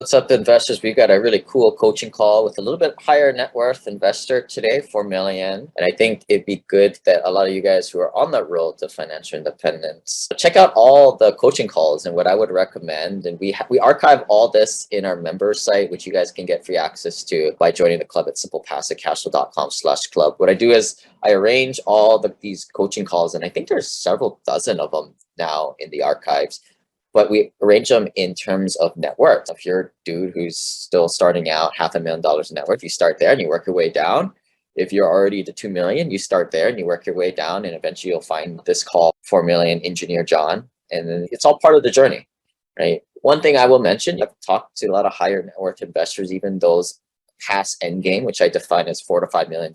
What's up, investors? We got a really cool coaching call with a little bit higher net worth investor today, 4 million. And I think it'd be good that a lot of you guys who are on that road to financial independence check out all the coaching calls and what I would recommend. And we archive all this in our members site, which you guys can get free access to by joining the club at simplepassivecashflow.com/club. What I do is I arrange all these coaching calls, and I think there's several dozen of them now in the archives. But we arrange them in terms of net worth. If you're a dude who's still starting out, $500,000 in net worth, you start there and you work your way down. If you're already to 2 million, you start there and you work your way down, and eventually you'll find this call, 4 million engineer John. And then it's all part of the journey, right? One thing I will mention, I've talked to a lot of higher net worth investors, even those past end game, which I define as $4 to $5 million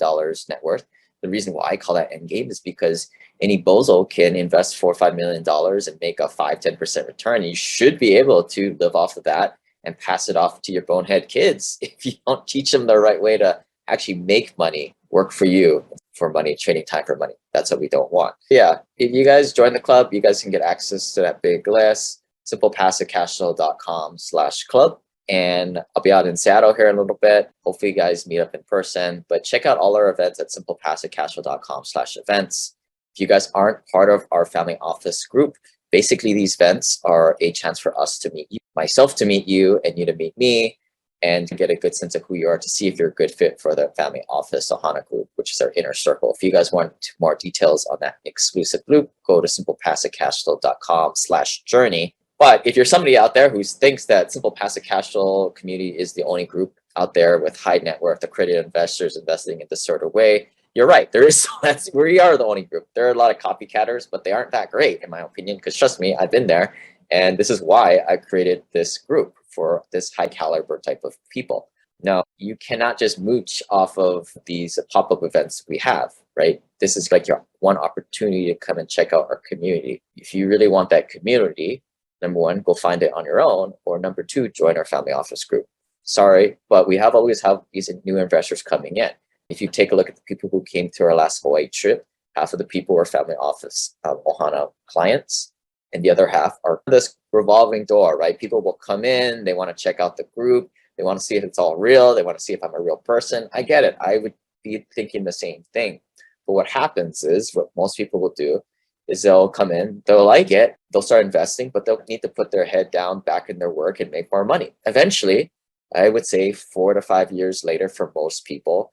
net worth. The reason why I call that end game is because any bozo can invest $4 or $5 million and make a 5-10% return. And you should be able to live off of that and pass it off to your bonehead kids if you don't teach them the right way to actually make money, work for you for money, trading time for money. That's what we don't want. Yeah, if you guys join the club, you guys can get access to that big list, simplepassivecashflow.com/club. And I'll be out in Seattle here in a little bit. Hopefully you guys meet up in person, but check out all our events at simplepassivecashflow.com/events. If you guys aren't part of our family office group, basically these events are a chance for us to meet you, myself to meet you, and you to meet me, and to get a good sense of who you are, to see if you're a good fit for the family office Ohana group, which is our inner circle. If you guys want more details on that exclusive group, go to simplepassivecashflow.com/journey. But if you're somebody out there who thinks that Simple Passive Cash Flow community is the only group out there with high net worth accredited investors investing in this sort of way, you're right. There is. We are the only group. There are a lot of copycatters, but they aren't that great, in my opinion, because trust me, I've been there. And this is why I created this group for this high caliber type of people. Now, you cannot just mooch off of these pop-up events we have, right? This is like your one opportunity to come and check out our community. If you really want that community, number one, go find it on your own, or number two, join our family office group. Sorry, but we always have these new investors coming in. If you take a look at the people who came to our last Hawaii trip, half of the people were family office Ohana clients, and the other half are this revolving door, right? People will come in, they want to check out the group, they want to see if it's all real, they want to see if I'm a real person. I get it. I would be thinking the same thing. But what happens is, what most people will do is they'll come in, they'll like it, they'll start investing, but they'll need to put their head down back in their work and make more money. Eventually, I would say 4 to 5 years later for most people.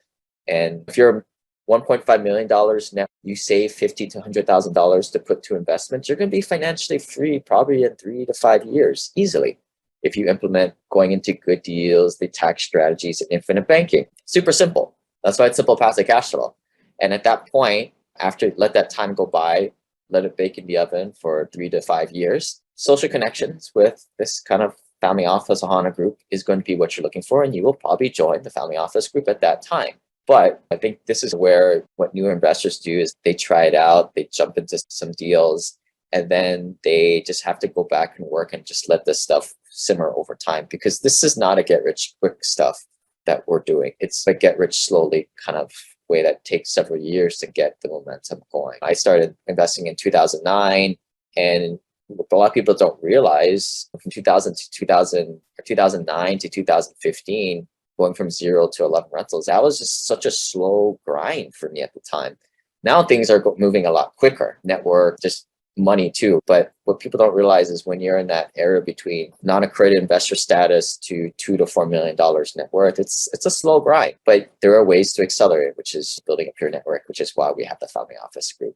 And if you're $1.5 million net, you save $50,000 to $100,000 to put to investments, you're going to be financially free probably in 3 to 5 years easily if you implement going into good deals, the tax strategies, and infinite banking. Super simple. That's why it's Simple Passive Cash Flow. And at that point, after let that time go by, let it bake in the oven for 3 to 5 years. Social connections with this kind of family office Ohana group is going to be what you're looking for, and you will probably join the family office group at that time. But I think this is where what new investors do is they try it out, they jump into some deals, and then they just have to go back and work and just let this stuff simmer over time, because this is not a get rich quick stuff that we're doing. It's a get rich slowly kind of way that takes several years to get the momentum going. I started investing in 2009, and what a lot of people don't realize, from 2000 to 2009 to 2015, going from 0 to 11 rentals, that was just such a slow grind for me at the time. Now things are moving a lot quicker, network, just money too. But what people don't realize is when you're in that area between non-accredited investor status to $2 to $4 million net worth, it's a slow grind. But there are ways to accelerate, which is building up your network, which is why we have the family office group.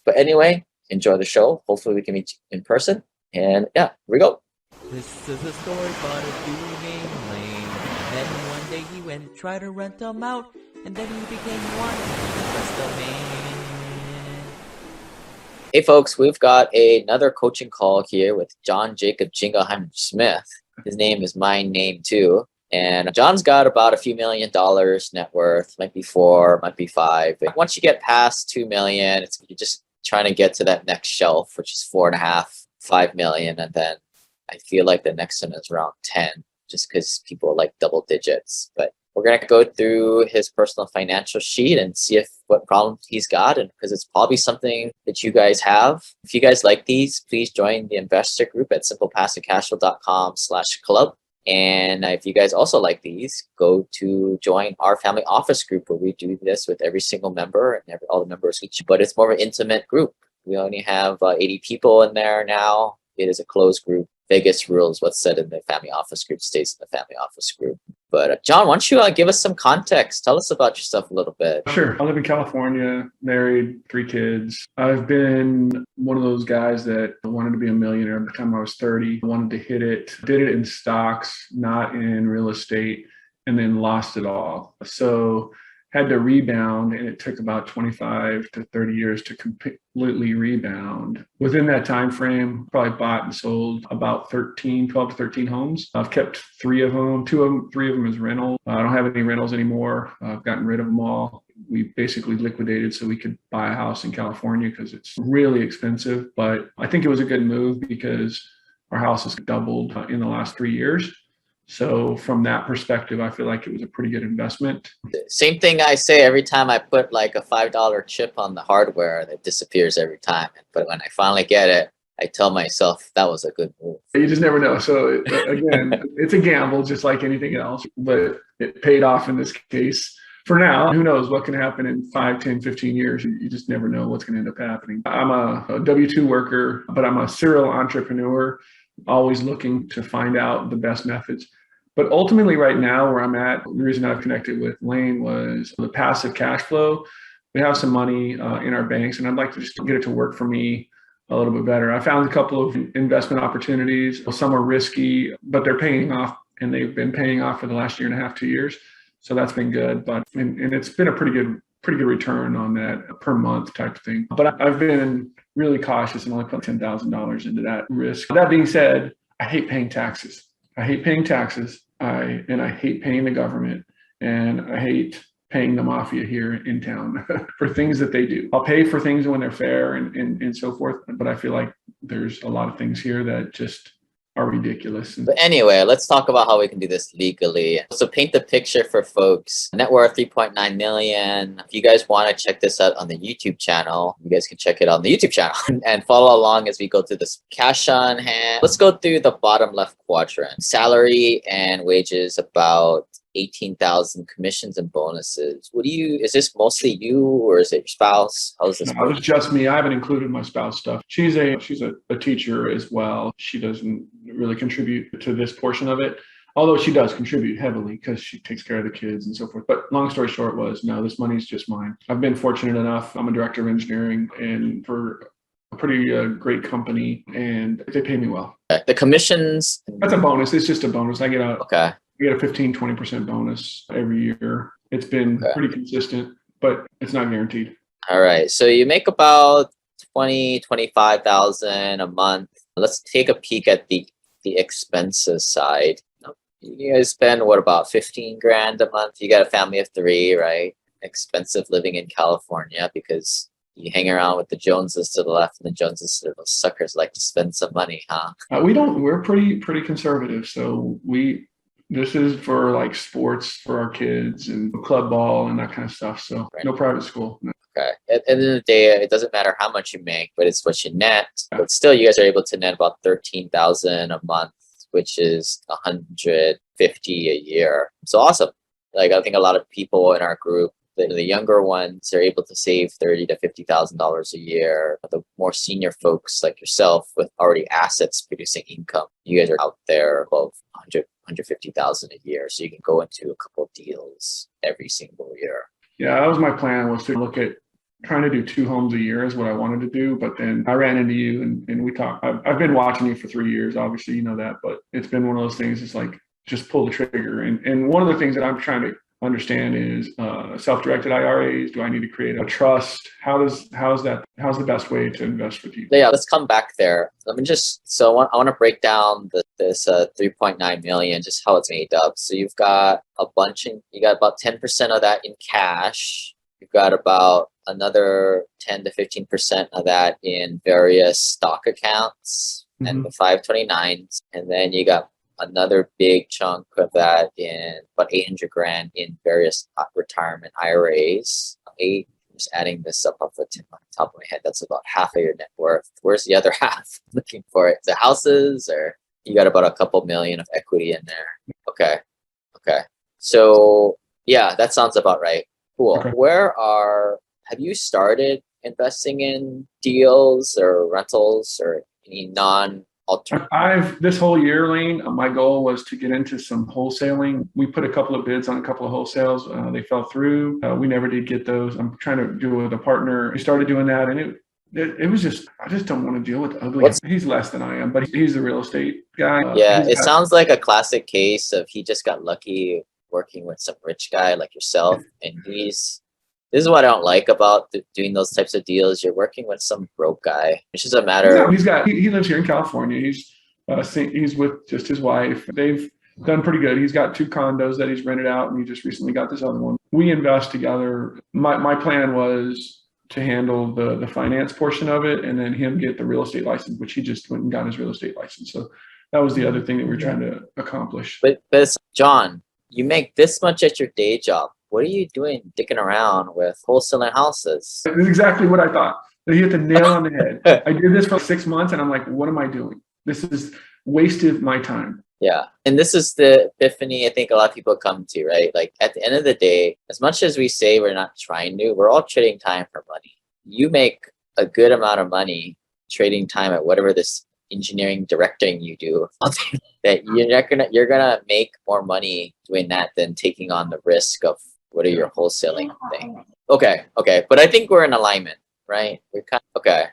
But anyway, enjoy the show. Hopefully we can meet you in person. And yeah, here we go. This is a story about a dude named Lane. And then one day he went and tried to rent them out, and then he became one of the best of man. Hey folks, we've got another coaching call here with John Jacob Jingleheimer Smith. His name is my name too. And John's got about a few $1 million net worth, might be 4, might be 5. But once you get past 2 million, you're just trying to get to that next shelf, which is 4.5, 5 million. And then I feel like the next one is around 10, just because people like double digits. But we're going to go through his personal financial sheet and see what problems he's got, and because it's probably something that you guys have. If you guys like these, please join the investor group at simplepassivecashflow.com/club. And if you guys also like these, go to join our family office group where we do this with every single member and all the members each, but it's more of an intimate group. We only have 80 people in there now. It is a closed group. Vegas rules. What's said in the family office group stays in the family office group. But John, why don't you give us some context? Tell us about yourself a little bit. Sure. I live in California, married, 3 kids. I've been one of those guys that wanted to be a millionaire by the time I was 30. I wanted to hit it, did it in stocks, not in real estate, and then lost it all. So had to rebound, and it took about 25 to 30 years to completely rebound. Within that time frame, probably bought and sold about 12 to 13 homes. I've kept 3 of them, 3 of them as rental. I don't have any rentals anymore. I've gotten rid of them all. We basically liquidated so we could buy a house in California because it's really expensive. But I think it was a good move because our house has doubled in the last 3 years. So from that perspective, I feel like it was a pretty good investment. Same thing I say every time I put like a $5 chip on the hardware that disappears every time. But when I finally get it, I tell myself that was a good move. You just never know. So again, it's a gamble just like anything else, but it paid off in this case. For now, who knows what can happen in 5, 10, 15 years. You just never know what's going to end up happening. I'm a W-2 worker, but I'm a serial entrepreneur, always looking to find out the best methods. But ultimately right now where I'm at, the reason I've connected with Lane was the passive cash flow. We have some money in our banks, and I'd like to just get it to work for me a little bit better. I found a couple of investment opportunities. Some are risky, but they're paying off, and they've been paying off for the last 1.5 to 2 years. So that's been good. But and it's been a pretty good return on that per month type of thing. But I've been really cautious and only put $10,000 into that risk. That being said, I hate paying taxes. I hate paying taxes. I hate paying the government, and I hate paying the mafia here in town for things that they do. I'll pay for things when they're fair and so forth, but I feel like there's a lot of things here that just are ridiculous. But anyway, let's talk about how we can do this legally. So paint the picture for folks. Net worth 3.9 million. If you guys want to check this out on the YouTube channel, you guys can check it on the YouTube channel and follow along as we go through this cash on hand. Let's go through the bottom left quadrant. Salary and wages about 18,000, commissions and bonuses. Is this mostly you or is it your spouse? How is this? No, it's just me. I haven't included my spouse stuff. She's a teacher as well. She doesn't really contribute to this portion of it, although she does contribute heavily because she takes care of the kids and so forth. But long story short was, no, this money's just mine. I've been fortunate enough. I'm a director of engineering and for a pretty great company, and they pay me well. The commissions? That's a bonus. It's just a bonus. I get a 15-20% bonus every year. It's been pretty consistent, but it's not guaranteed. All right. So you make about 25,000 a month. Let's take a peek at the expenses side. You guys spend about 15 grand a month. You got a family of 3, right? Expensive living in California because you hang around with the Joneses to the left and the Joneses to the suckers like to spend some money, huh? We're pretty conservative. So this is for like sports for our kids and club ball and that kind of stuff. So no private school. No. Okay. At the end of the day, it doesn't matter how much you make, but it's what you net. But still, you guys are able to net about 13,000 a month, which is 150 a year. So awesome. Like I think a lot of people in our group, the younger ones are able to save $30,000 to $50,000 a year. The more senior folks like yourself with already assets producing income, you guys are out there above 150,000 a year. So you can go into a couple of deals every single year. Yeah, that was my plan, was to look at trying to do 2 homes a year is what I wanted to do. But then I ran into you and we talked. I've been watching you for 3 years. Obviously, you know that, but it's been one of those things. It's like, just pull the trigger. And one of the things that I'm trying to understand is self-directed IRAs. Do I need to create a trust? How's the best way to invest with you? Yeah, let's come back there. I want to break down this 3.9 million, just how it's made up. So you got about 10% of that in cash. You've got about another 10 to 15% of that in various stock accounts and the 529s, and then you got another big chunk of that in about 800 grand in various retirement IRAs. Just adding this up off the top of my head, that's about half of your net worth. Where's the other half? Looking for it. The houses or? You got about a couple million of equity in there. Okay. Okay. So yeah, that sounds about right. Cool. Okay. Have you started investing in deals or rentals or any non-alternative? This whole year, Lane, my goal was to get into some wholesaling. We put a couple of bids on a couple of wholesales. They fell through. We never did get those. I'm trying to do it with a partner. We started doing that, and it was just, I just don't want to deal with the ugly. He's less than I am, but he's the real estate guy. Yeah, it sounds like a classic case of he just got lucky working with some rich guy like yourself, and this is what I don't like about doing those types of deals. You're working with some broke guy. It's just a matter. He lives here in California. He's with just his wife. They've done pretty good. He's got 2 condos that he's rented out, and he just recently got this other one. We invest together. My plan was to handle the finance portion of it, and then him get the real estate license, which he just went and got his real estate license. So that was the other thing that we were trying to accomplish. But John, you make this much at your day job. What are you doing dicking around with wholesaling houses? That's exactly what I thought. You hit the nail on the head. I did this for 6 months, and I'm like, what am I doing? This is wasted my time. Yeah. And this is the epiphany I think a lot of people come to, right? Like at the end of the day, as much as we say we're not trying to, we're all trading time for money. You make a good amount of money trading time at whatever this engineering directing you do, that you're gonna make more money doing that than taking on the risk of what are your wholesaling thing. Okay. But I think we're in alignment, right? We're okay.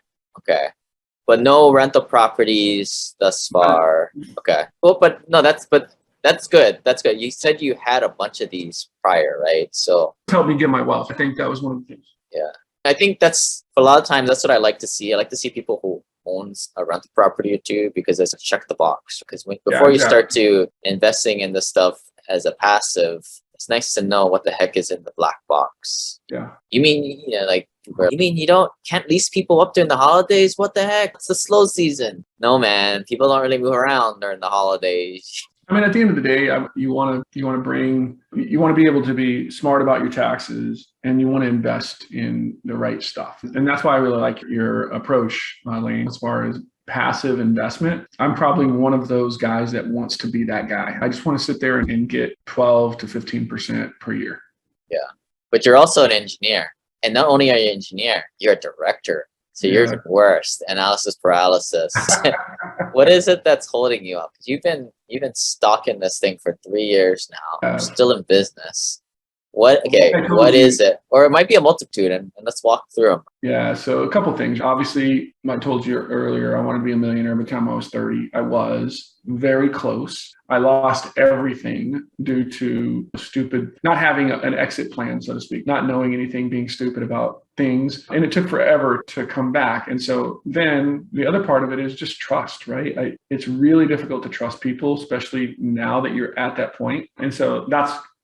But no rental properties thus far. Okay. Well, but that's good. That's good. You said you had a bunch of these prior, right? So helped me get my wealth. I think that was one of the things. Yeah. I think that's a lot of times that's what I like to see. I like to see people who owns a rental property or two, because it's a check the box. Because before you start to investing in this stuff as a passive, it's nice to know what the heck is in the black box. Yeah. You mean, you mean you can't lease people up during the holidays? What the heck? It's the slow season. No, man. People don't really move around during the holidays. I mean, at the end of the day, you want to be able to be smart about your taxes, and you want to invest in the right stuff. And that's why I really like your approach, Lane, as far as passive investment. I'm probably one of those guys that wants to be that guy. I just want to sit there and get 12 to 15% per year. Yeah. But you're also an engineer. And not only are you an engineer, you're a director. So you're the worst. Analysis paralysis. What is it that's holding you up? You've been stalking this thing for 3 years now. You're still in business. What is it? Or it might be a multitude, and let's walk through them. Yeah, so a couple things. Obviously, I told you earlier, I wanted to be a millionaire by the time I was 30. I was very close. I lost everything due to not having an exit plan, so to speak, not knowing anything, being stupid about things. And it took forever to come back. And so then the other part of it is just trust, right? It's really difficult to trust people, especially now that you're at that point. And so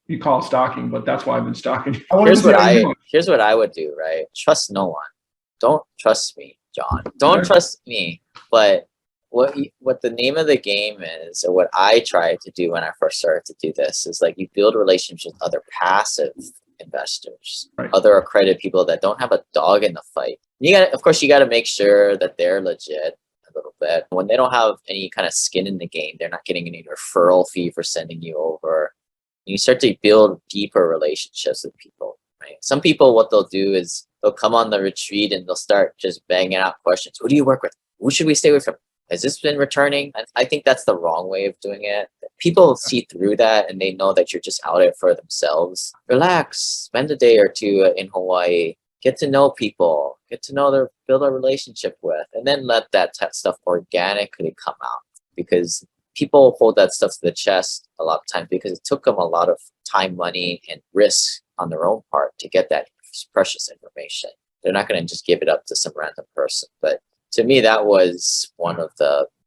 you call it stalking, but that's why I've been stalking. Here's what I would do, right? Trust no one. Don't trust me, John. Don't trust me. But what the name of the game is, or what I tried to do when I first started to do this, is like you build relationships with other passive investors, other accredited people that don't have a dog in the fight. Of course, you got to make sure that they're legit a little bit. When they don't have any kind of skin in the game, they're not getting any referral fee for sending you over. You start to build deeper relationships with people, right? Some people, what they'll do is they'll come on the retreat and they'll start just banging out questions. Who do you work with? Who should we stay away from? Has this been returning? And I think that's the wrong way of doing it. People see through that and they know that you're just out it for themselves. Relax, spend a day or two in Hawaii, get to know people, build a relationship with, and then let that stuff organically come out. Because people hold that stuff to the chest a lot of times because it took them a lot of time, money, and risk on their own part to get that precious information. They're not going to just give it up to some random person. But to me, that was one of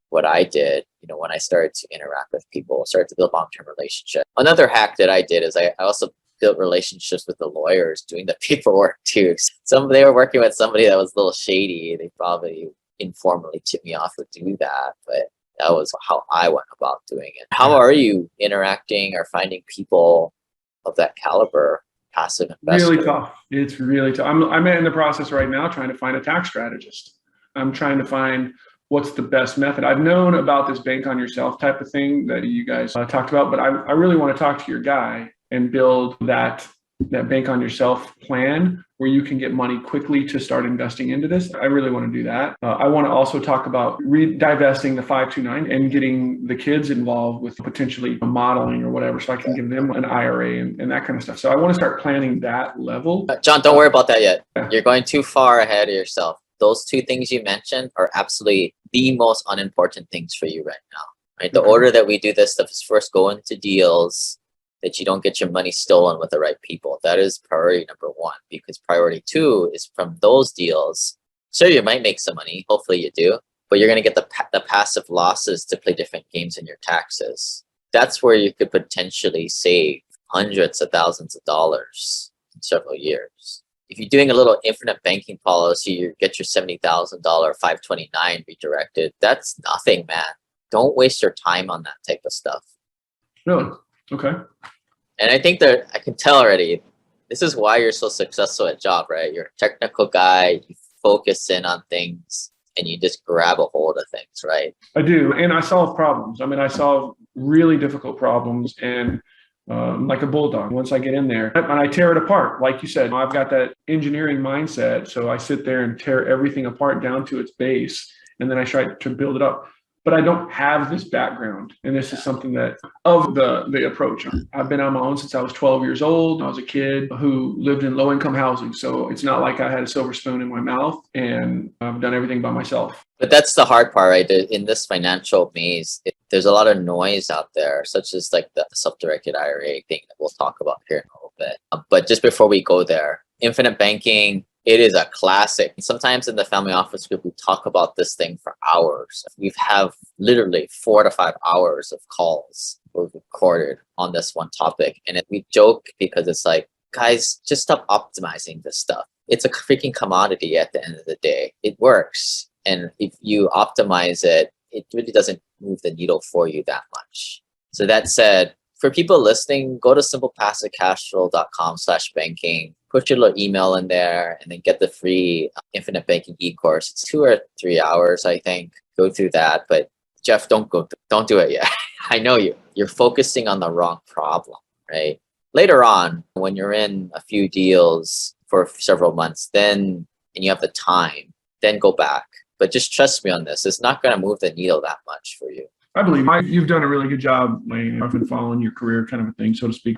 what I did, when I started to interact with people, started to build long-term relationships. Another hack that I did is I also built relationships with the lawyers doing the paperwork too. They were working with somebody that was a little shady. They probably informally tipped me off to do that, but that was how I went about doing it. How are you interacting or finding people of that caliber, passive investors? Really tough. It's really tough. I'm in the process right now trying to find a tax strategist. I'm trying to find what's the best method. I've known about this bank on yourself type of thing that you guys talked about, but I really want to talk to your guy and build that bank on yourself plan where you can get money quickly to start investing into this. I really want to do that. I want to also talk about divesting the 529 and getting the kids involved with potentially modeling or whatever, so I can give them an IRA and that kind of stuff. So I want to start planning that level. John, don't worry about that yet. You're going too far ahead of yourself. Those two things you mentioned are absolutely the most unimportant things for you right now. Right? The order that we do this stuff is first go into deals, that you don't get your money stolen with the right people. That is priority number one, because priority two is from those deals. Sure, you might make some money. Hopefully you do, but you're going to get the passive losses to play different games in your taxes. That's where you could potentially save hundreds of thousands of dollars in several years. If you're doing a little infinite banking policy, you get your $70,000 529 redirected. That's nothing, man. Don't waste your time on that type of stuff. Really? Okay. And I think that I can tell already, this is why you're so successful at job, right? You're a technical guy, you focus in on things, and you just grab a hold of things, right? I do. And I solve problems. I mean, I solve really difficult problems, and like a bulldog. Once I get in there and I tear it apart, like you said, I've got that engineering mindset. So I sit there and tear everything apart down to its base, and then I try to build it up. But I don't have this background. And this is something that of the approach. I've been on my own since I was 12 years old. I was a kid who lived in low income housing. So it's not like I had a silver spoon in my mouth, and I've done everything by myself. But that's the hard part, right? In this financial maze, there's a lot of noise out there, such as like the self-directed IRA thing that we'll talk about here in a little bit. But just before we go there, infinite banking, it is a classic. Sometimes in the family office group, we talk about this thing for hours. We have literally 4 to 5 hours of calls we've recorded on this one topic. And we joke because it's like, guys, just stop optimizing this stuff. It's a freaking commodity at the end of the day. It works. And if you optimize it, it really doesn't move the needle for you that much. So that said, for people listening, go to simplepassivecashflow.com/banking. Put your little email in there and then get the free infinite banking e-course. It's 2 or 3 hours, I think. Go through that. But Jeff, don't do it yet. I know you're focusing on the wrong problem, right? Later on, when you're in a few deals for several months, and you have the time, then go back. But just trust me on this. It's not going to move the needle that much for you. I believe you've done a really good job, Lane. I've been following your career, kind of a thing, so to speak.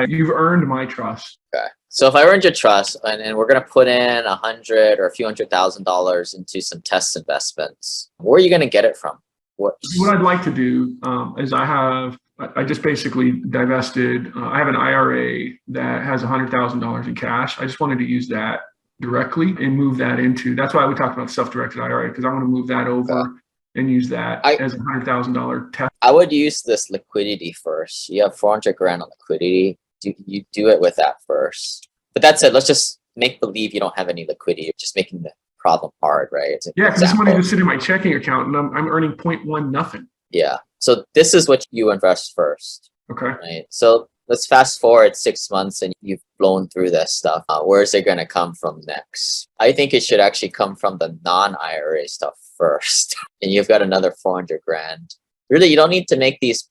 You've earned my trust. Okay. So if I earned your trust, and we're going to put in $100,000 or a few $100,000 into some test investments, where are you going to get it from? What I'd like to do is I just basically divested. I have an IRA that has $100,000 in cash. I just wanted to use that directly and move that into. That's why we talked about self-directed IRA, because I want to move that over and use that as a $100,000 test. I would use this liquidity first. You have 400 grand on liquidity. You do it with that first. But that said, let's just make believe you don't have any liquidity. You're just making the problem hard, right? Yeah, because this money just sitting in my checking account, and I'm earning 0.1 nothing. Yeah. So this is what you invest first. Okay. Right. So let's fast forward 6 months and you've blown through this stuff. Where is it going to come from next? I think it should actually come from the non-IRA stuff first. And you've got another 400 grand. Really, you don't need to make these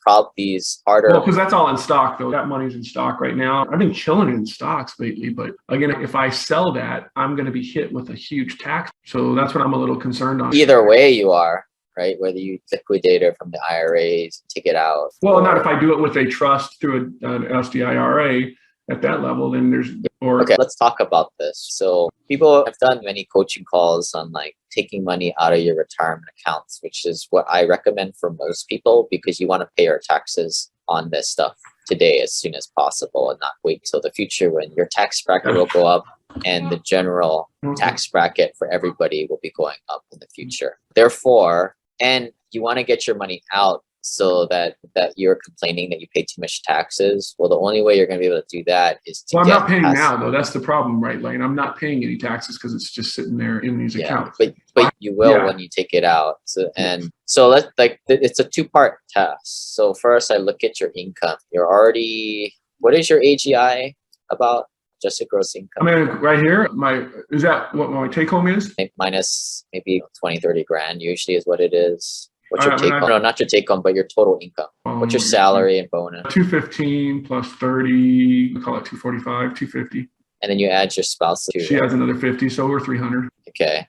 harder. Well, because that's all in stock, though. That money's in stock right now. I've been killing it in stocks lately. But again, if I sell that, I'm going to be hit with a huge tax. So that's what I'm a little concerned on. Either way you are, right? Whether you liquidate it from the IRAs, take it out. Well, not if I do it with a trust through an SDIRA at that level, then there's... Okay, let's talk about this. So people have done many coaching calls on like taking money out of your retirement accounts, which is what I recommend for most people, because you want to pay your taxes on this stuff today as soon as possible and not wait till the future when your tax bracket will go up and the general tax bracket for everybody will be going up in the future. Therefore, and you want to get your money out so that you're complaining that you pay too much taxes. Well, the only way you're going to be able to do that is to I'm not paying now, though. That's the problem, right, Lane? I'm not paying any taxes because it's just sitting there in these accounts. But you will when you take it out. So it's a 2-part test. So first, I look at your income. What is your AGI about? adjusted gross I income. mean, right here, is that what my take home is? Minus maybe 20, 30 grand usually is what it is. What's your I mean, take home? No, not your take home, but your total income. What's your salary and bonus? 215 plus 30, we call it 245, 250. And then you add your spouse too. She has another 50, so we're 300. Okay.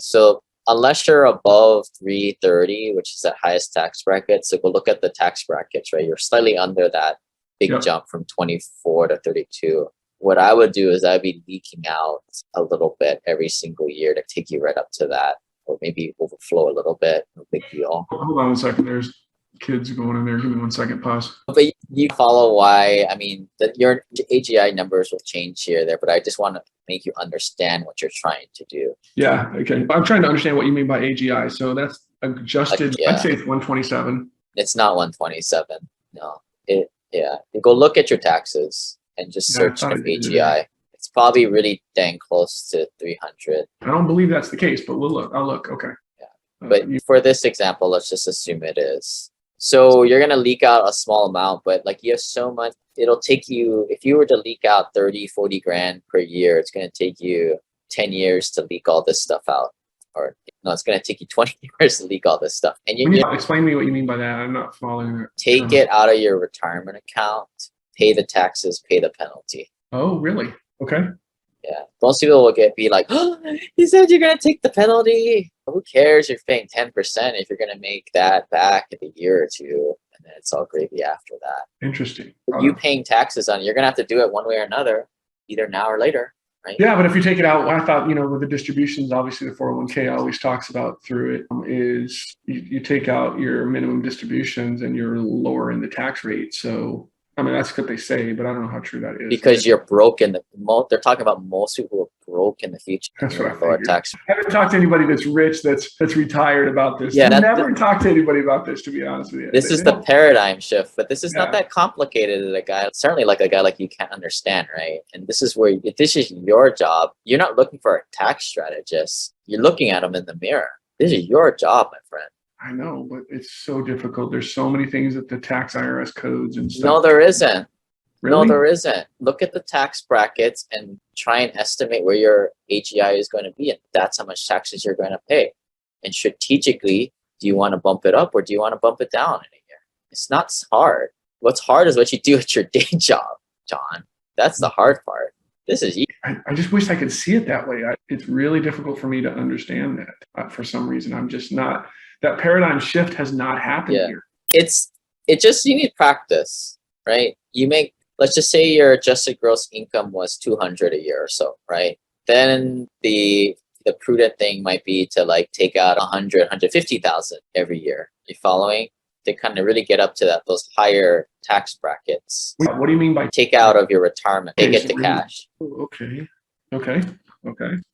So unless you're above 330, which is the highest tax bracket, so go look at the tax brackets, right? You're slightly under that big jump from 24 to 32. What I would do is I'd be leaking out a little bit every single year to take you right up to that, or maybe overflow a little bit. No big deal. Hold on 1 second. There's kids going in there. Give me 1 second. Pause. But you follow why. I mean, your AGI numbers will change here, there, but I just want to make you understand what you're trying to do. Yeah. Okay. I'm trying to understand what you mean by AGI. So that's adjusted. I'd say it's 127. It's not 127. No. You go look at your taxes and just search for AGI. It's probably really dang close to 300. I don't believe that's the case, but we'll look. I'll look. Okay. Yeah. But for this example, let's just assume it is. So you're going to leak out a small amount, but like you have so much, it'll take you, if you were to leak out 30, 40 grand per year, it's going to take you 10 years to leak all this stuff out. Or no, it's going to take you 20 years to leak all this stuff. And you explain to me what you mean by that. I'm not following it. Take it out of your retirement account, pay the taxes, pay the penalty. Oh, really? Okay. Yeah. Most people will be like, oh, you said you're going to take the penalty. Who cares? You're paying 10% if you're going to make that back in a year or two. And then it's all gravy after that. Interesting. You paying taxes on it, you're going to have to do it one way or another, either now or later. Right? Yeah, but if you take it out, I thought, with the distributions, obviously the 401k always talks about through it is you take out your minimum distributions and you're lowering the tax rate. So, I mean, that's what they say, but I don't know how true that is. Because you're broke they're talking about most people who are broke in the future. That's what I figured. Tax. I haven't talked to anybody that's rich, that's retired about this. Yeah, I've never talked to anybody about this, to be honest with you. This is the paradigm shift, but this is not that complicated that certainly like a guy like you can't understand, right? And this is where, if this is your job, you're not looking for a tax strategist. You're looking at them in the mirror. This is your job, my friend. I know, but it's so difficult. There's so many things that the tax IRS codes and stuff. No, there isn't. Really? No, there isn't. Look at the tax brackets and try and estimate where your AGI is going to be. And that's how much taxes you're going to pay. And strategically, do you want to bump it up or do you want to bump it down in a year? It's not hard. What's hard is what you do at your day job, John. That's the hard part. This is easy. I just wish I could see it that way. It's really difficult for me to understand that. For some reason, I'm just not. That paradigm shift has not happened here. You need practice, right? Let's just say your adjusted gross income was 200 a year or so, right? Then the prudent thing might be to take out 100, 150,000 every year. You following? To kind of really get up to those higher tax brackets. What do you mean by take out of your retirement? Take it to cash. Okay.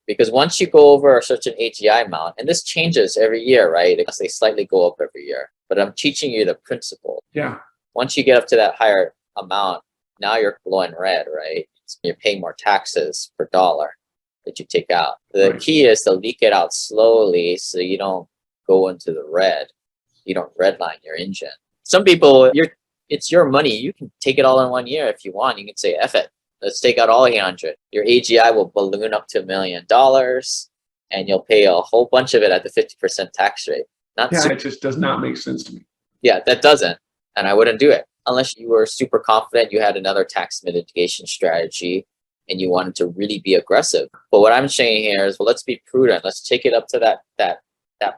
Because once you go over such an AGI amount, and this changes every year, right? They slightly go up every year. But I'm teaching you the principle. Yeah. Once you get up to that higher amount, now you're glowing red, right? You're paying more taxes per dollar that you take out. The key is to leak it out slowly so you don't go into the red. You don't redline your engine. Some people, it's your money. You can take it all in 1 year if you want. You can say, F it. Let's take out all 800. Your AGI will balloon up to $1 million and you'll pay a whole bunch of it at the 50% tax rate. It just does not make sense to me. Yeah, that doesn't. And I wouldn't do it unless you were super confident you had another tax mitigation strategy and you wanted to really be aggressive. But what I'm saying here is, let's be prudent. Let's take it up to that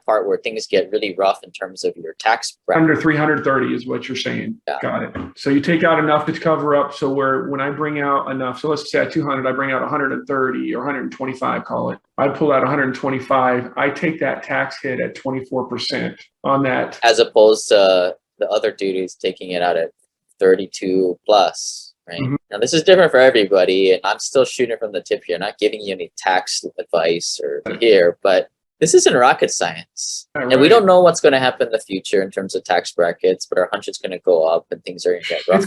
part where things get really rough in terms of your tax bracket. Under 330 is what you're saying. Yeah. Got it. So you take out enough to cover up. So when I bring out enough, so let's say at 200, I bring out 130 or 125, call it. I pull out 125. I take that tax hit at 24% on that. As opposed to the other dude who's taking it out at 32 plus, right? Mm-hmm. Now this is different for everybody. And I'm still shooting from the tip here, not giving you any tax advice or here, but this isn't rocket science. Right. And we don't know what's going to happen in the future in terms of tax brackets, but our hunch is going to go up and things are going to get rougher.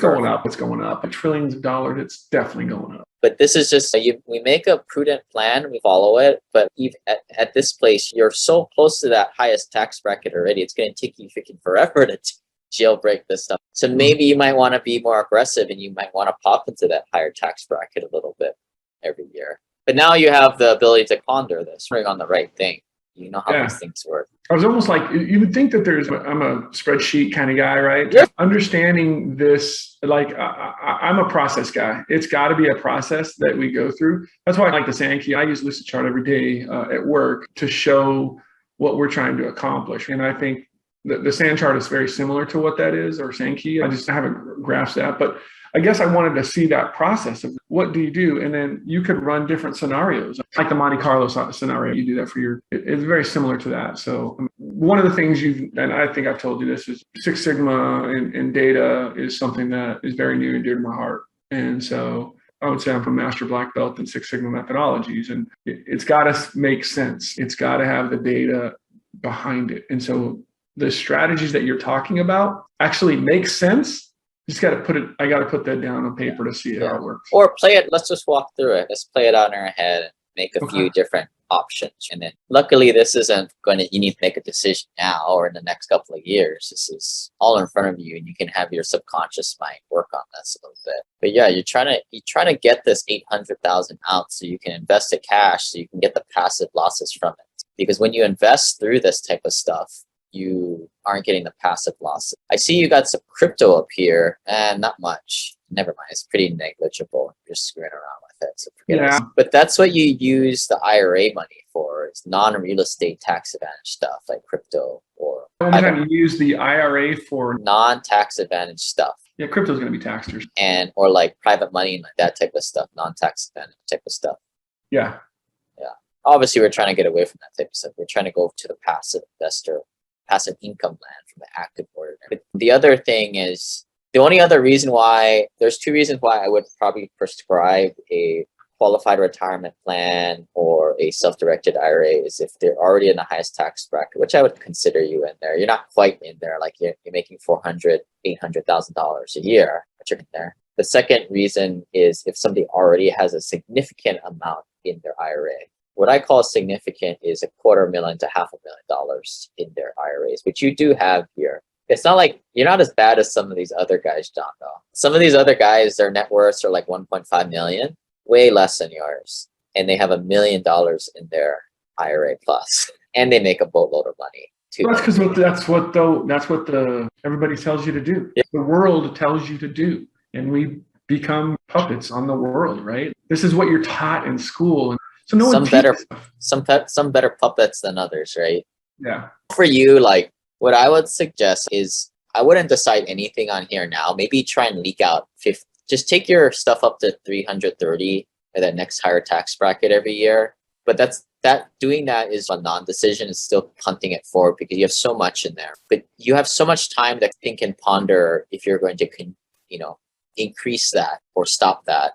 It's going up. Trillions of dollars, it's definitely going up. But this is just, we make a prudent plan, we follow it, but even at this place, you're so close to that highest tax bracket already, it's going to take you freaking forever to jailbreak this stuff. So maybe you might want to be more aggressive and you might want to pop into that higher tax bracket a little bit. every year. But now you have the ability to ponder this, right on the right thing. You know how Yeah. these things work. I was almost like, you would think that I'm a spreadsheet kind of guy, right? Yeah. Understanding this, like I'm a process guy. It's got to be a process that we go through. That's why I like the Sankey. I use Lucid Chart every day at work to show what we're trying to accomplish. And I think the sand chart is very similar to what that is, or Sankey. I just haven't grasped that. But I guess I wanted to see that process of what do you do? And then you could run different scenarios, like the Monte Carlo scenario. You do that for it's very similar to that. So one of the things and I think I've told you this, is Six Sigma and data is something that is very near and dear to my heart. And so I would say I'm a master black belt in Six Sigma methodologies, and it's got to make sense. It's got to have the data behind it. And so the strategies that you're talking about actually make sense. Just got to I got to put that down on paper to see how it works. Or play it. Let's just walk through it. Let's play it out in our head and make a few different options. And then luckily this isn't you need to make a decision now or in the next couple of years. This is all in front of you, and you can have your subconscious mind work on this a little bit. But yeah, you're trying to get this 800,000 out so you can invest it cash, so you can get the passive losses from it. Because when you invest through this type of stuff, you aren't getting the passive losses. I see you got some crypto up here, and not much. Never mind, it's pretty negligible. You're just screwing around with it, so forget it. But that's what you use the IRA money for. It's non-real estate tax advantage stuff like crypto or. Only time you use the IRA for non-tax advantage stuff. Yeah, crypto's going to be taxed. Or like private money and like that type of stuff, non-tax advantage type of stuff. Yeah. Obviously, we're trying to get away from that type of stuff. We're trying to go to the passive income land from the active order. But the other thing is, the only other reason why, there's two reasons why I would probably prescribe a qualified retirement plan or a self-directed IRA is if they're already in the highest tax bracket, which I would consider you in there. You're not quite in there, like you're making $400,000, $800,000 a year, but you're in there. The second reason is if somebody already has a significant amount in their IRA. What I call significant is $250,000 to $500,000 in their IRAs, which you do have here. It's not like you're not as bad as some of these other guys, John, though. Some of these other guys, their net worths are like 1.5 million, way less than yours. And they have $1 million in their IRA plus, and they make a boatload of money too. Well, that's what everybody tells you to do. Yeah. The world tells you to do, and we become puppets on the world, right? This is what you're taught in school. So no some better puppets than others, right? Yeah. For you, like what I would suggest is I wouldn't decide anything on here now. Maybe try and leak out 50. Just take your stuff up to 330 at that next higher tax bracket every year. But doing that is a non-decision. It's still punting it forward because you have so much in there. But you have so much time to think and ponder if you're going to, increase that or stop that.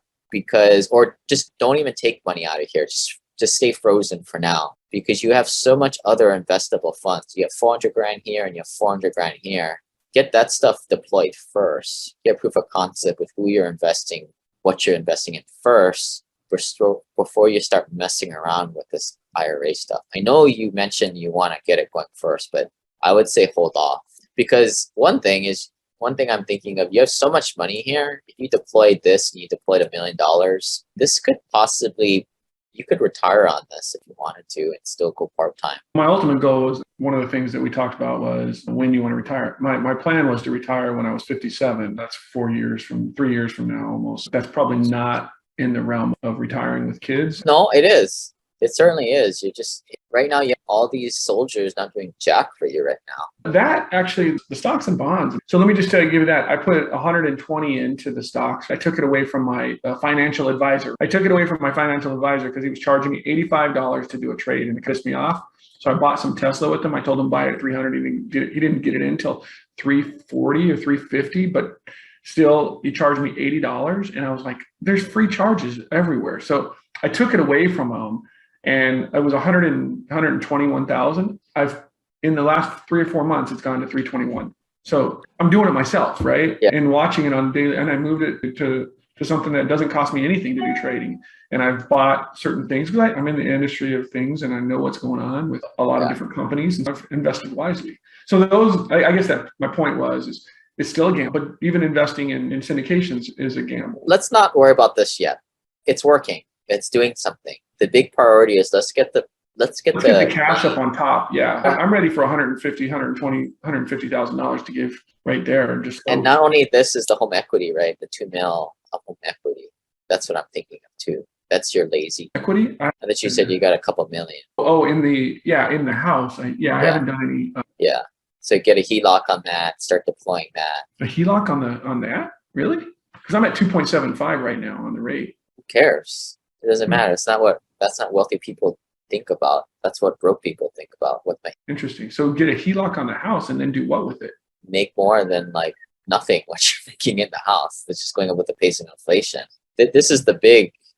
Or just don't even take money out of here. Just stay frozen for now because you have so much other investable funds. You have 400 grand here and you have 400 grand here. Get that stuff deployed first. Get proof of concept with who you're investing, what you're investing in first before you start messing around with this IRA stuff. I know you mentioned you want to get it going first, but I would say hold off because one thing I'm thinking of, you have so much money here. If you deployed this and you deployed $1 million, this could possibly, you could retire on this if you wanted to and still go part-time. My ultimate goal was, one of the things that we talked about was when you want to retire. My plan was to retire when I was 57. That's 3 years from now almost. That's probably not in the realm of retiring with kids. No, it is. It certainly is. Right now, you have all these soldiers not doing jack for you right now. That actually, the stocks and bonds. So let me just give you that. I put 120 into the stocks. I took it away from my financial advisor. I took it away from my financial advisor because he was charging me $85 to do a trade, and it pissed me off. So I bought some Tesla with him. I told him buy it at 300. He didn't get it in until 340 or 350, but still, he charged me $80. And I was like, there's free charges everywhere. So I took it away from him. And it was 121,000. In the last 3 or 4 months, it's gone to 321. So I'm doing it myself, right? Yeah. And watching it on daily, and I moved it to something that doesn't cost me anything to do trading. And I've bought certain things because I'm in the industry of things and I know what's going on with a lot of different companies, and I've invested wisely. So I guess that my point is it's still a gamble, but even investing in syndications is a gamble. Let's not worry about this yet. It's working. Right. It's doing something. The big priority is let's get the cash up money. on top. Yeah. I'm ready for 150, 120, $150,000 to give right there and just And go. not only this is the home equity, right? The 2 mil of home equity. That's what I'm thinking of too. That's your lazy. Equity. And that you said you got a couple million. Oh, in the house. I haven't done any. Yeah. So get a HELOC on that. Start deploying that. A HELOC on that? Really? Because I'm at 2.75 right now on the rate. Who cares? It doesn't matter. That's not wealthy people think about. That's what broke people think about. What they Interesting. So get a HELOC on the house and then do what with it? make more than like nothing what you're making in the house. It's just going up with the pace of inflation. This is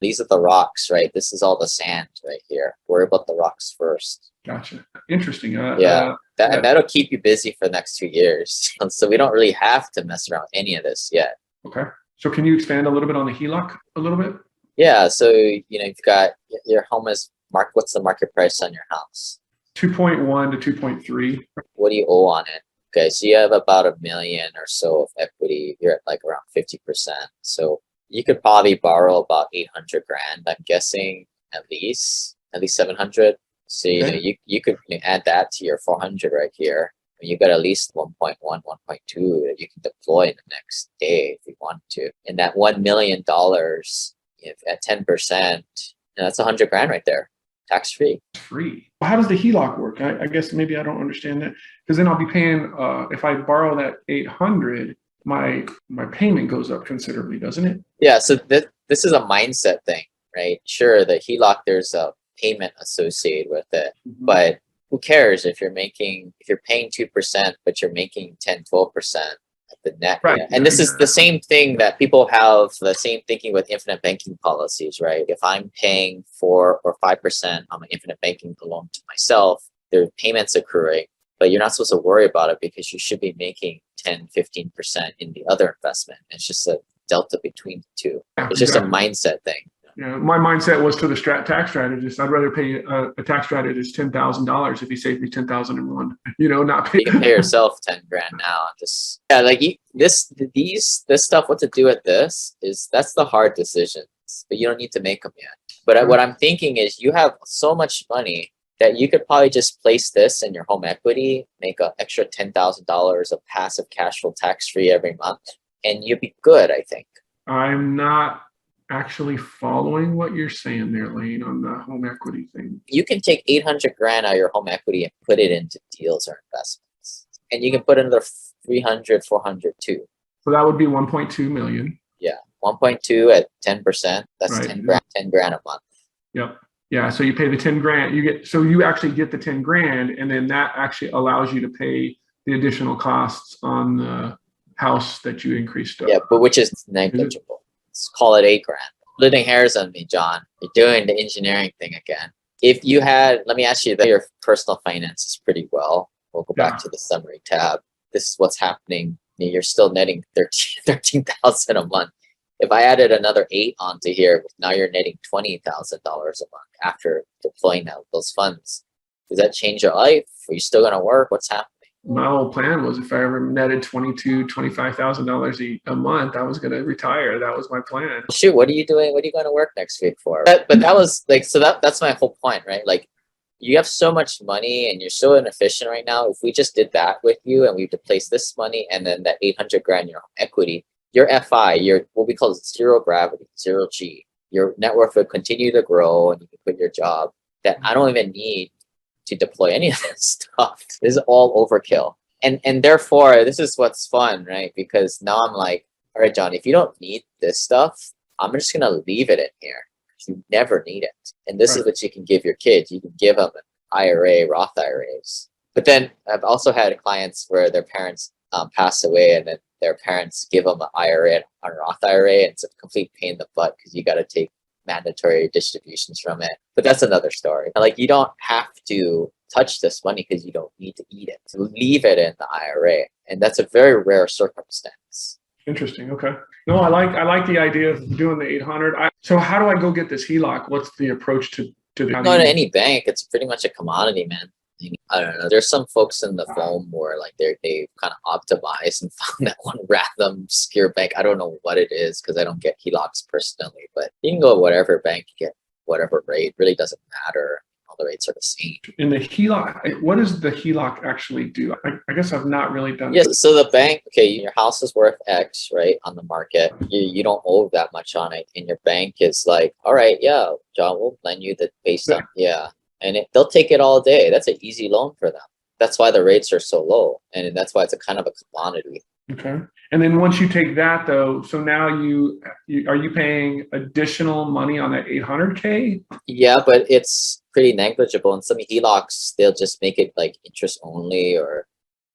these are the rocks, right? This is all the sand right here. Worry about the rocks first. Gotcha. Interesting. That'll keep you busy for the next 2 years. So we don't really have to mess around with any of this yet. Okay. So can you expand a little bit on the HELOC a little bit? Yeah. So, you've got your home is what's the market price on your house? 2.1 to 2.3. What do you owe on it? Okay. So you have about $1 million or so of equity. You're at like around 50%. So you could probably borrow about 800 grand, I'm guessing, at least 700. So, Okay. you could add that to your 400 right here. You got at least 1.1, 1.2 that you can deploy in the next day if you want to. And that $1 million, if at 10%, that's 100 grand right there, tax free. Free. How does the HELOC work? I guess maybe I don't understand that, because then I'll be paying. If I borrow that 800, my payment goes up considerably, doesn't it? Yeah. So this is a mindset thing, right? Sure, the HELOC, there's a payment associated with it, but who cares if you're paying 2%, but you're making 10, 12% at the net. Right. And this is the same thing that people have the same thinking with infinite banking policies, right? If I'm paying 4 or 5% on my infinite banking loan to myself, there are payments accruing, but you're not supposed to worry about it because you should be making 10, 15% in the other investment. It's just a delta between the two. It's just a mindset thing. Yeah, my mindset was to the tax strategist. I'd rather pay a tax strategist $10,000 if he saved me 10,000 in one. Not pay. You can pay yourself 10 grand now. This stuff. What to do with this is that's the hard decisions, but you don't need to make them yet. But what I'm thinking is you have so much money that you could probably just place this in your home equity, make an extra $10,000 of passive cash flow tax free every month, and you'd be good. I think. I'm not actually following what you're saying there, Lane, on the home equity thing. You can take 800 grand out of your home equity and put it into deals or investments. And you can put another 300, 400 too. So that would be 1.2 million. Yeah. 1.2 at 10%. That's Right. 10 grand a month. Yep. Yeah. So you pay the 10 grand, you actually get the 10 grand, and then that actually allows you to pay the additional costs on the house that you increased. Yeah, but which is negligible. Let's call it 8 grand. Splitting hairs on me, John. You're doing the engineering thing again. If you had, let me ask you that your personal finances pretty well. We'll go back to the summary tab. This is what's happening. You're still netting 13,000 a month. If I added another 8 onto here, now you're netting $20,000 a month after deploying those funds. Does that change your life? Are you still going to work? What's happening? My whole plan was if I ever netted $25,000 a month, I was going to retire. That was my plan. Shoot, what are you doing? What are you going to work next week for? But that was like, so that's my whole point, right? Like, you have so much money and you're so inefficient right now. If we just did that with you and we replaced this money and then that 800 grand your equity, your FI, your what we call zero gravity, 0G, your net worth would continue to grow and you can quit your job. That I don't even need to deploy any of this stuff. This is all overkill. And therefore, this is what's fun, right? Because now I'm like, all right, John, if you don't need this stuff, I'm just going to leave it in here. You never need it. And this is what you can give your kids. You can give them an IRA, Roth IRAs. But then I've also had clients where their parents pass away and then their parents give them an IRA and a Roth IRA. And it's a complete pain in the butt because you got to take mandatory distributions from it. But that's another story. Like, you don't have to touch this money because you don't need to eat it. So leave it in the IRA. And that's a very rare circumstance. Interesting. Okay. No, I like the idea of doing the 800. So how do I go get this HELOC? What's the approach to the Go to any bank. It's pretty much a commodity, man. I don't know. There's some folks in the foam where like they've kind of optimized and found that one random obscure bank. I don't know what it is because I don't get HELOCs personally, but you can go to whatever bank you get whatever rate. Really doesn't matter. All the rates are the same. In the HELOC, what does the HELOC actually do? I guess I've not really done it. Yes, so the bank, okay, your house is worth X, right, on the market. You don't owe that much on it. And your bank is like, all right, yeah, John, we'll lend you the based on, yeah. And they'll take it all day. That's an easy loan for them. That's why the rates are so low. And that's why it's a kind of a commodity. Okay. And then once you take that though, so now you are you paying additional money on that 800K? Yeah, but it's pretty negligible. And some HELOCs, they'll just make it like interest only, or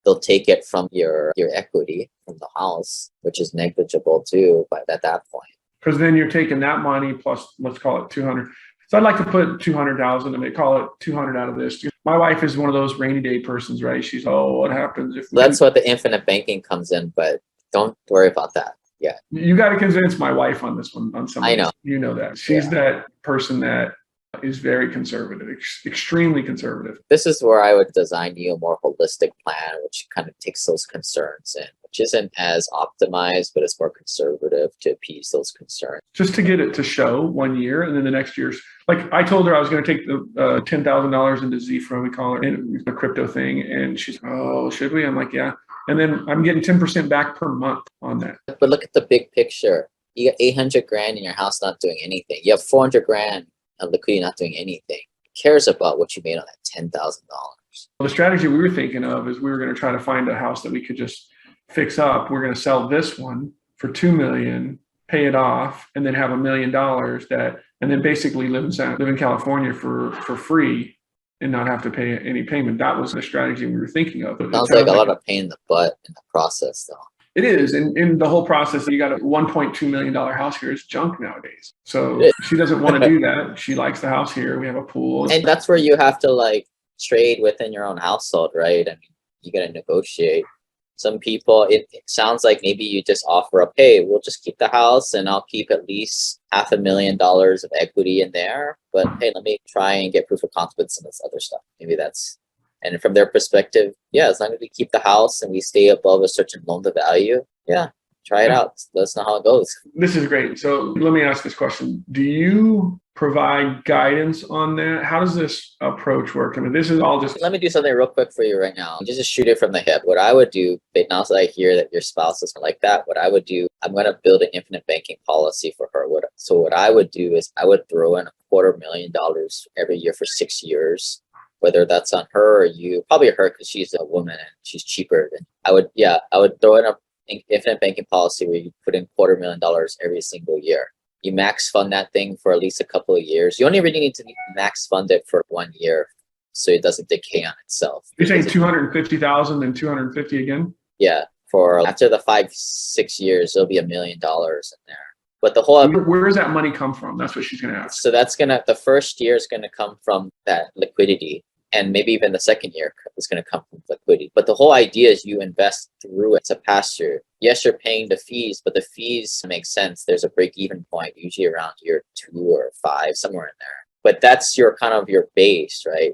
they'll take it from your equity from the house, which is negligible too. But at that point, because then you're taking that money plus, let's call it 200. So I'd like to put 200,000 and they call it 200 out of this. My wife is one of those rainy day persons, right? She's, oh, what happens if that's what the infinite banking comes in, but don't worry about that. Yeah. You got to convince my wife on this one, on some. I know. You know that. She's that person that is very conservative, extremely conservative. This is where I would design you a more holistic plan, which kind of takes those concerns in, which isn't as optimized, but it's more conservative to appease those concerns. Just to get it to show 1 year, and then the next year's, like I told her I was going to take the $10,000 into Zifra, we call it, in a crypto thing, and she's, oh, should we? I'm like, yeah. And then I'm getting 10% back per month on that. But look at the big picture. You got 800 grand in your house not doing anything. You have 400 grand of liquidity not doing anything. Who cares about what you made on that $10,000? Well, the strategy we were thinking of is we were going to try to find a house that we could just fix up. We're going to sell this one for $2 million, pay it off, and then have $1 million and then basically live in California for free and not have to pay any payment. That was the strategy we were thinking of. Sounds like a lot of pain in the butt in the process, though. It is. And in the whole process, you got a $1.2 million house here is junk nowadays. So she doesn't want to do that. She likes the house here. We have a pool. And that's where you have to like trade within your own household, right? I mean, you got to negotiate. Some people, it sounds like maybe you just offer up, hey, we'll just keep the house and I'll keep at least $500,000 of equity in there. But hey, let me try and get proof of concept and this other stuff. Maybe that's, and from their perspective, yeah, as long as we keep the house and we stay above a certain loan to value, yeah, try it out. Let us know how it goes. This is great. So let me ask this question. Do you provide guidance on that? How does this approach work? I mean, this is all just... Let me do something real quick for you right now. Just shoot it from the hip. What I would do, now that I hear that your spouse isn't like that, what I would do, I'm going to build an infinite banking policy for her. So what I would do is I would throw in $250,000 every year for 6 years. Whether that's on her or you, probably her because she's a woman and she's cheaper. Than I would throw in an infinite banking policy where you put in $250,000 every single year. You max fund that thing for at least a couple of years. You only really need to max fund it for 1 year so it doesn't decay on itself. You're saying 250,000 and 250 again? Yeah. For after the 5-6 years, there'll be $1 million in there. But the whole, where does that money come from? That's what she's going to ask. So the first year is going to come from that liquidity. And maybe even the second year is going to come from liquidity. But the whole idea is you invest through it to pass year. Yes, you're paying the fees, but the fees make sense. There's a break-even point, usually around year 2 or 5, somewhere in there. But that's your kind of your base, right?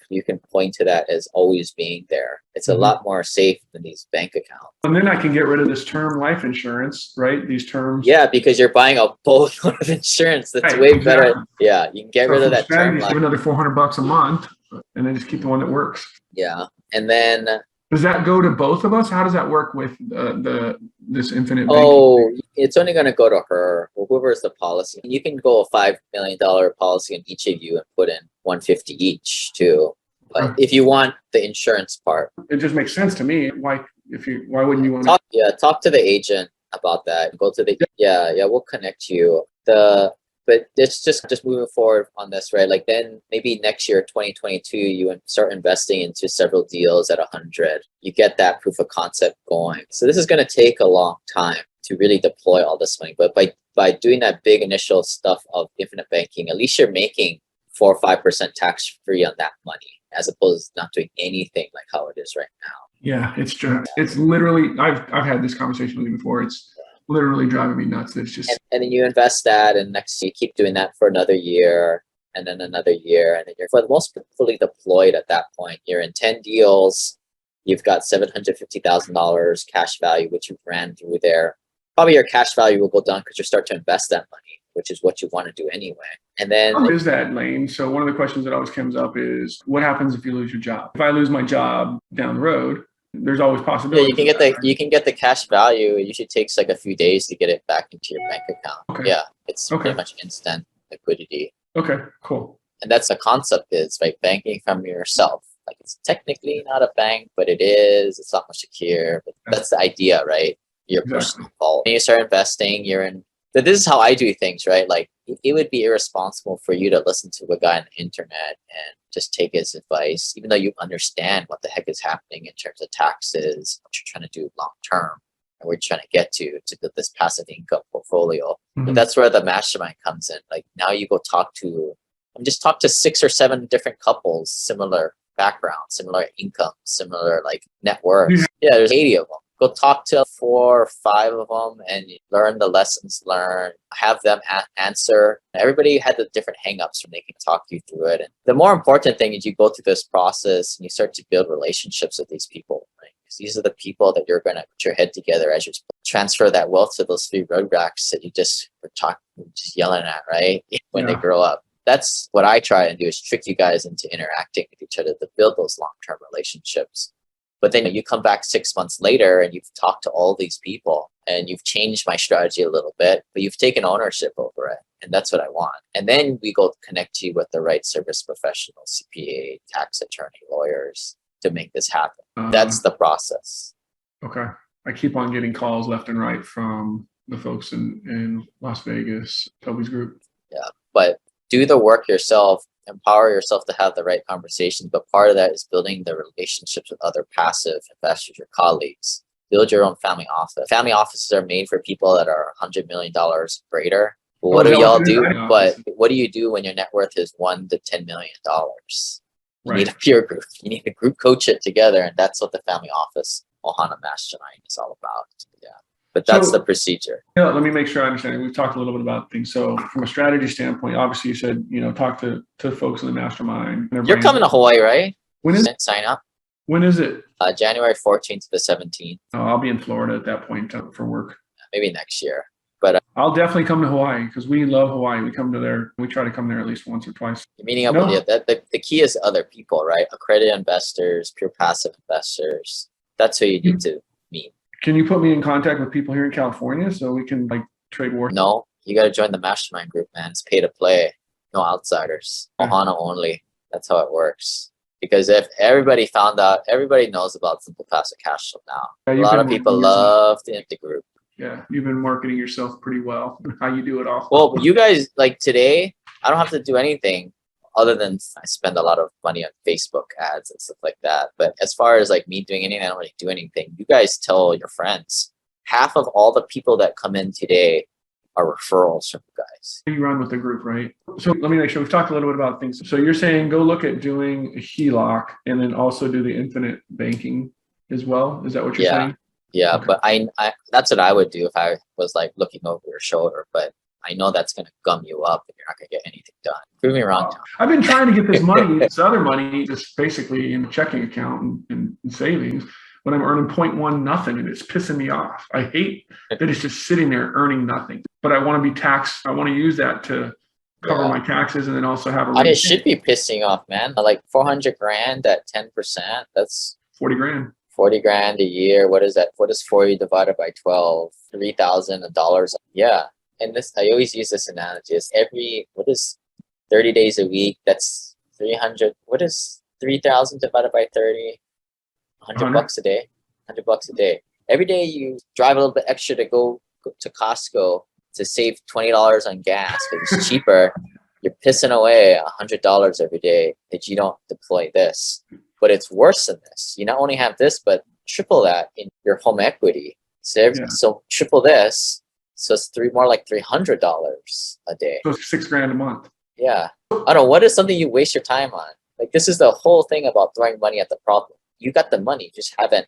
You can point to that as always being there. It's a lot more safe than these bank accounts. And then I can get rid of this term life insurance, right? These terms. Yeah, because you're buying a boatload of insurance. That's way better. Yeah, you can get rid of that term life. Give another $400 a month, and then just keep the one that works. Yeah, and then does that go to both of us? How does that work with this infinite banking? Oh, it's only going to go to her or whoever's the policy. You can go a $5 million policy on each of you and put in $150 each too. But if you want the insurance part, it just makes sense to me. Why wouldn't you want to? Talk to the agent about that. Go to the we'll connect you. But it's just moving forward on this, right? Like then maybe next year, 2022, you start investing into several deals at 100. You get that proof of concept going. So this is going to take a long time to really deploy all this money. But by doing that big initial stuff of infinite banking, at least you're making 4 or 5% tax free on that money, as opposed to not doing anything like how it is right now. Yeah, it's true. It's literally, I've had this conversation with you before. It's literally driving me nuts. It's just, and then you invest that, and next you keep doing that for another year, and then another year, and then you're for the most fully deployed at that point. You're in 10 deals. You've got $750,000 cash value, which you've ran through there. Probably your cash value will go down because you start to invest that money, which is what you want to do anyway. And then What is that, Lane? So one of the questions that always comes up is, what happens if you lose your job? If I lose my job down the road, there's always yeah, possibilities. you can get the cash value. It usually takes like a few days to get it back into your bank account. Okay. Yeah, it's Okay. pretty much instant liquidity. Okay, cool. And that's the concept, is like banking from yourself. Like, it's technically not a bank, but it is. It's not more secure. But that's the idea, right? Your Exactly. personal vault. When you start investing, you're in. But this is how I do things, right? Like, it would be irresponsible for you to listen to a guy on the internet and just take his advice, even though you understand what the heck is happening in terms of taxes, what you're trying to do long term, and we're trying to get to build this passive income portfolio. But that's where the mastermind comes in. Like, now you go talk to 6 or 7 different couples, similar background, similar income, similar like net worth. Yeah, there's 80 of them. Go talk to 4 or 5 of them and learn the lessons learned, have them answer. Everybody had the different hangups when they can talk you through it. And the more important thing is you go through this process and you start to build relationships with these people, right? Because these are the people that you're going to put your head together as you transfer that wealth to those 3 rugrats that you just were just yelling at, right? When they grow up. That's what I try and do, is trick you guys into interacting with each other to build those long-term relationships. But then you come back 6 months later and you've talked to all these people and you've changed my strategy a little bit, but you've taken ownership over it. And that's what I want. And then we go connect you with the right service professionals, CPA, tax attorney, lawyers, to make this happen. That's the process. Okay. I keep on getting calls left and right from the folks in Las Vegas, Toby's group. Yeah, but do the work yourself. Empower yourself to have the right conversations, but part of that is building the relationships with other passive investors, your colleagues. Build your own family office. Family offices are made for people that are $100 million greater. But what do y'all do? But what do you do when your net worth is $1 to $10 million? You need a peer group. You need to group coach it together, and that's what the family office Ohana Mastermind is all about. Yeah. But that's the procedure. Yeah, let me make sure I understand. We've talked a little bit about things. So from a strategy standpoint, obviously you said, talk to folks in the mastermind. You're coming to Hawaii, right? When is it? Sign up. When is it? January 14th to the 17th. Oh, I'll be in Florida at that point for work. Maybe next year. But I'll definitely come to Hawaii because we love Hawaii. We come to there. We try to come there at least once or twice. You're meeting up with the key is other people, right? Accredited investors, pure passive investors. That's who you need to meet. Can you put me in contact with people here in California so we can trade war? No, you got to join the mastermind group, man. It's pay to play. No outsiders. Ohana only. That's how it works. Because if everybody found out, everybody knows about Simple Passive Cash Flow now. A lot of people love the group. Yeah, you've been marketing yourself pretty well. How you do it all. Well, you guys, like today, I don't have to do anything other than I spend a lot of money on Facebook ads and stuff like that. But as far as like me doing anything, I don't really do anything. You guys tell your friends. Half of all the people that come in today are referrals from you guys. You run with the group, right? So let me make sure we've talked a little bit about things. So you're saying go look at doing a HELOC and then also do the infinite banking as well. Is that what you're saying? Yeah, okay. But I that's what I would do if I was like looking over your shoulder. But I know that's going to gum you up and you're not going to get anything done. Prove me wrong, Tom. I've been trying to get this money, this other money, just basically in a checking account and savings, but I'm earning 0.1 nothing and it's pissing me off. I hate that it's just sitting there earning nothing, but I want to be taxed. I want to use that to cover my taxes and then also have a it should be pissing off, man. Like 400 grand at 10%, that's 40 grand. 40 grand a year. What is that? What is 40 divided by 12? $3,000. Yeah. And this, I always use this analogy. It's what is 30 days a week? That's 300. What is 3,000 divided by 30? 100 bucks a day. 100 bucks a day. Every day you drive a little bit extra to go to Costco to save $20 on gas because it's cheaper. You're pissing away $100 every day that you don't deploy this. But it's worse than this. You not only have this, but triple that in your home equity. So triple this. So it's more like $300 a day. So it's $6 grand a month. Yeah. I don't know. What is something you waste your time on? Like, this is the whole thing about throwing money at the problem. You got the money, you just haven't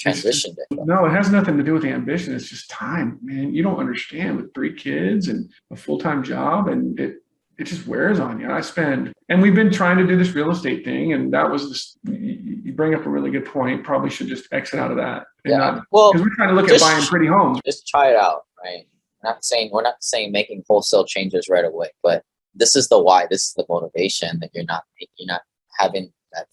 transitioned it. No, it has nothing to do with the ambition. It's just time, man. You don't understand with 3 kids and a full-time job, and it just wears on you. And we've been trying to do this real estate thing, and that was you bring up a really good point. Probably should just exit out of that. Because we're trying to look at buying pretty homes. Just try it out, right? We're not saying making wholesale changes right away, but this is the why. This is the motivation that you're not having that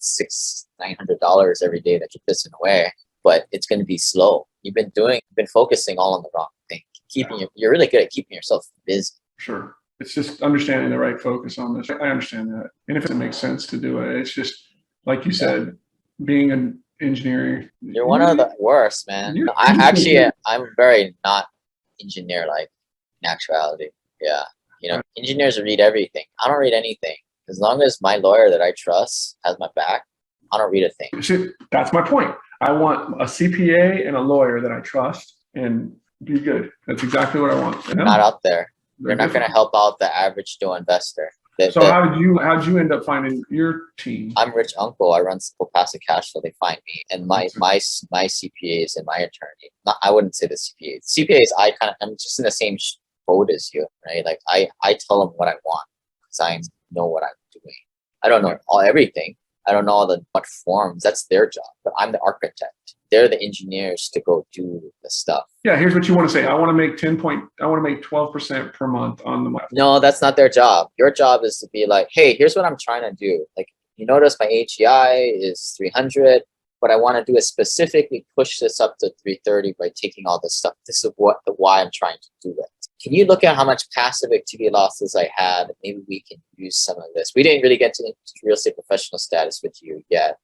$900 every day that you're pissing away. But it's going to be slow. You've been focusing all on the wrong thing. You're really good at keeping yourself busy. Sure. It's just understanding the right focus on this. I understand that. And if it makes sense to do it, it's just, like you said, being an engineer. You're one of the worst, man. I'm very not engineer-like in actuality. Yeah. Engineers read everything. I don't read anything. As long as my lawyer that I trust has my back, I don't read a thing. See, that's my point. I want a CPA and a lawyer that I trust and be good. That's exactly what I want. Not out there. You're not going to help out the average Joe investor. How did you end up finding your team? I'm Rich Uncle. I run Simple Passive Cash Flow. They find me, and my CPAs and my attorney. I wouldn't say the CPAs. CPAs, I'm just in the same boat as you, right? Like I tell them what I want because I know what I'm doing. I don't know everything. I don't know what forms. That's their job, but I'm the architect. They're the engineers to go do the stuff. Yeah, here's what you want to say. I want to make 12% per month on the market. No, that's not their job. Your job is to be like, hey, here's what I'm trying to do. Like, you notice my AGI is 300. What I want to do is specifically push this up to 330 by taking all this stuff. This is why I'm trying to do it. Can you look at how much passive activity losses I had? Maybe we can use some of this. We didn't really get to real estate professional status with you yet,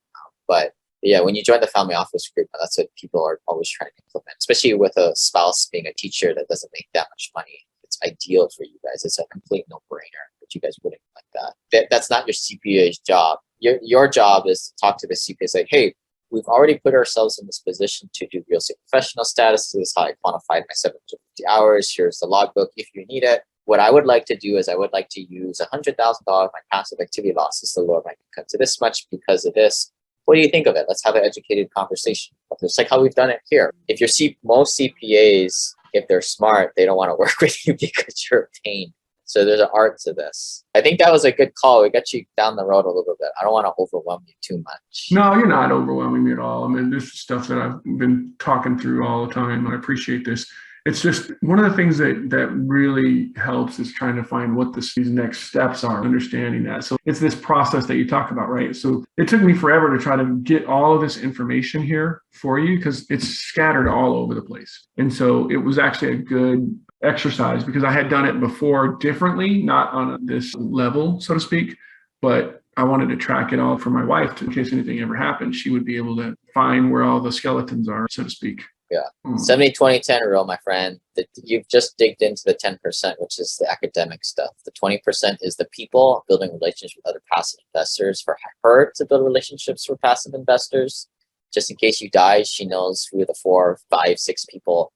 but yeah, when you join the family office group, that's what people are always trying to implement, especially with a spouse being a teacher that doesn't make that much money. It's ideal for you guys. It's a complete no-brainer, but you guys wouldn't like that. That's not your CPA's job. Your job is to talk to the CPA, say, hey, we've already put ourselves in this position to do real estate professional status. This is how I quantified my 750 hours. Here's the logbook if you need it. What I would like to do is I would like to use $100,000 of my passive activity losses to lower my income to this much because of this. What do you think of it? Let's have an educated conversation. Just like how we've done it here. If most CPAs, if they're smart, they don't want to work with you because you're a pain. So there's an art to this. I think that was a good call. We got you down the road a little bit. I don't want to overwhelm you too much. No, you're not overwhelming me at all. I mean, this is stuff that I've been talking through all the time. I appreciate this. It's just one of the things that really helps is trying to find what these next steps are, understanding that. So it's this process that you talk about, right? So it took me forever to try to get all of this information here for you because it's scattered all over the place. And so it was actually a good exercise because I had done it before differently, not on this level, so to speak, but I wanted to track it all for my wife in case anything ever happened. She would be able to find where all the skeletons are, so to speak. Yeah. 70-20-10 rule, my friend. You've just digged into the 10%, which is the academic stuff. The 20% is the people building relationships with other passive investors. For her to build relationships with passive investors, just in case you die, she knows who the 4, 5, 6 people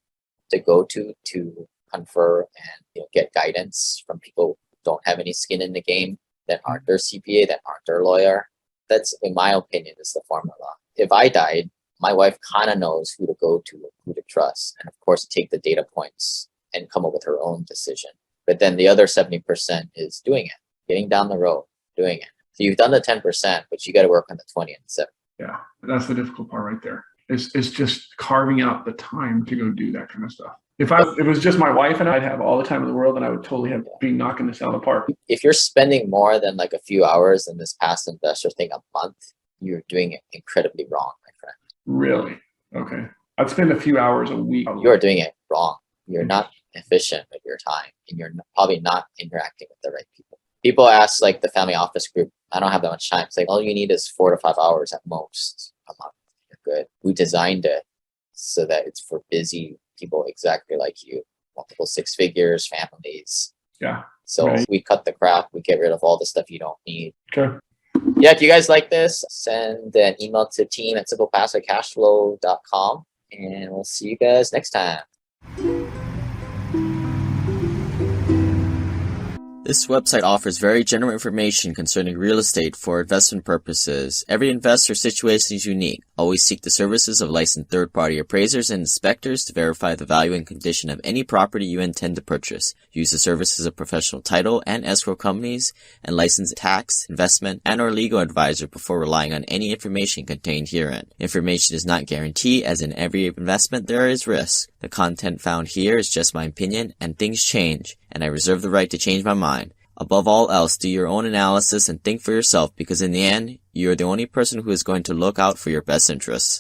to go to confer and get guidance from people who don't have any skin in the game, that aren't their CPA, that aren't their lawyer. That's, in my opinion, is the formula. If I died, my wife kind of knows who to go to, who to trust, and of course take the data points and come up with her own decision. But then the other 70% is doing it, getting down the road, doing it. So you've done the 10%, but you got to work on the 20 and 7. Yeah, that's the difficult part right there. It's just carving out the time to go do that kind of stuff. If it was just my wife and I'd have all the time in the world and I would totally be knocking this out of the park. If you're spending more than like a few hours in this passive investor thing a month, you're doing it incredibly wrong, my friend. Really? Okay. I'd spend a few hours a week. You're doing it wrong. You're not efficient with your time, and you're probably not interacting with the right people. People ask, like the family office group, I don't have that much time. It's like, all you need is 4 to 5 hours at most a month. You're good. We designed it so that it's for busy people exactly like you, multiple 6 figures, families. Yeah. So right. We cut the crap. We get rid of all the stuff you don't need. Okay. Yeah, if you guys like this, send an email to team@simplepassivecashflow.com, and we'll see you guys next time. This website offers very general information concerning real estate for investment purposes. Every investor's situation is unique. Always seek the services of licensed third-party appraisers and inspectors to verify the value and condition of any property you intend to purchase. Use the services of professional title and escrow companies and licensed tax, investment, and or legal advisor before relying on any information contained herein. Information is not guaranteed, as in every investment there is risk. The content found here is just my opinion, and things change, and I reserve the right to change my mind. Above all else, do your own analysis and think for yourself, because in the end, you are the only person who is going to look out for your best interests.